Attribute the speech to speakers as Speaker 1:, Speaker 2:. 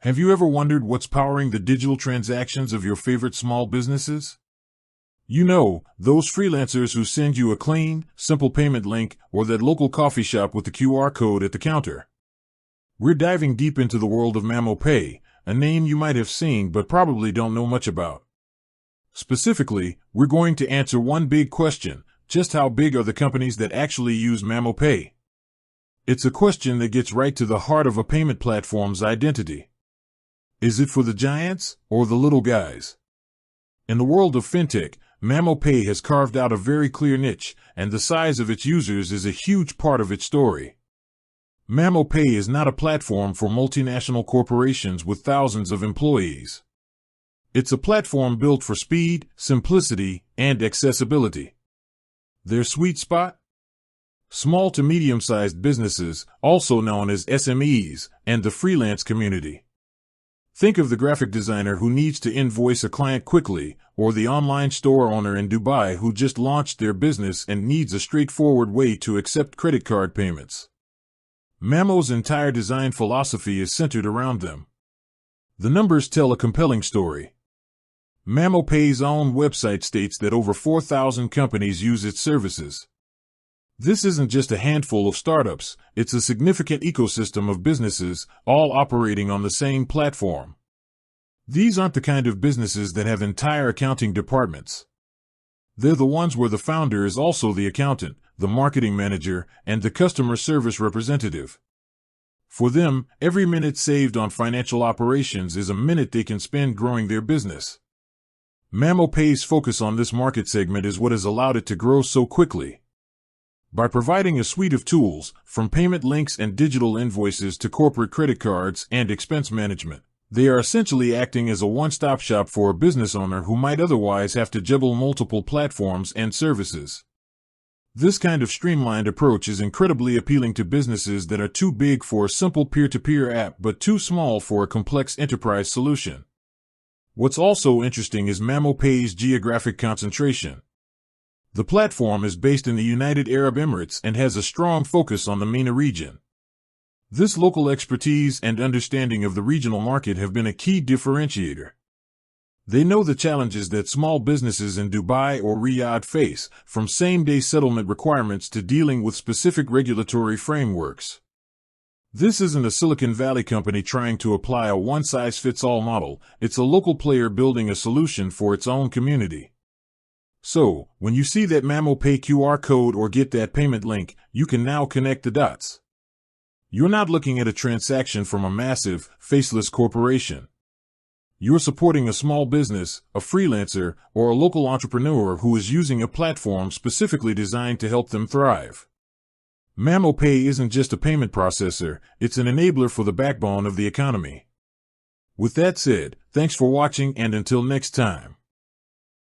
Speaker 1: Have you ever wondered what's powering the digital transactions of your favorite small businesses? You know, those freelancers who send you a clean, simple payment link, or that local coffee shop with the QR code at the counter. We're diving deep into the world of Mamo Pay, a name you might have seen but probably don't know much about. Specifically, we're going to answer one big question: just how big are the companies that actually use Mamo Pay? It's a question that gets right to the heart of a payment platform's identity. Is it for the giants or the little guys? In the world of fintech, Mamo Pay has carved out a very clear niche, and the size of its users is a huge part of its story. Mamo Pay is not a platform for multinational corporations with thousands of employees. It's a platform built for speed, simplicity, and accessibility. Their sweet spot? Small to medium-sized businesses, also known as SMEs, and the freelance community. Think of the graphic designer who needs to invoice a client quickly, or the online store owner in Dubai who just launched their business and needs a straightforward way to accept credit card payments. Mamo's entire design philosophy is centered around them. The numbers tell a compelling story. Mamo Pay's own website states that over 4,000 companies use its services. This isn't just a handful of startups, it's a significant ecosystem of businesses, all operating on the same platform. These aren't the kind of businesses that have entire accounting departments. They're the ones where the founder is also the accountant, the marketing manager, and the customer service representative. For them, every minute saved on financial operations is a minute they can spend growing their business. Mamo Pay's focus on this market segment is what has allowed it to grow so quickly. By providing a suite of tools, from payment links and digital invoices to corporate credit cards and expense management, they are essentially acting as a one-stop shop for a business owner who might otherwise have to juggle multiple platforms and services. This kind of streamlined approach is incredibly appealing to businesses that are too big for a simple peer-to-peer app but too small for a complex enterprise solution. What's also interesting is Mamo Pay's geographic concentration. The platform is based in the United Arab Emirates and has a strong focus on the MENA region. This local expertise and understanding of the regional market have been a key differentiator. They know the challenges that small businesses in Dubai or Riyadh face, from same-day settlement requirements to dealing with specific regulatory frameworks. This isn't a Silicon Valley company trying to apply a one-size-fits-all model, it's a local player building a solution for its own community. So, when you see that Mamo Pay QR code or get that payment link, you can now connect the dots. You're not looking at a transaction from a massive, faceless corporation. You're supporting a small business, a freelancer, or a local entrepreneur who is using a platform specifically designed to help them thrive. Mamo Pay isn't just a payment processor, it's an enabler for the backbone of the economy. With that said, thanks for watching and until next time.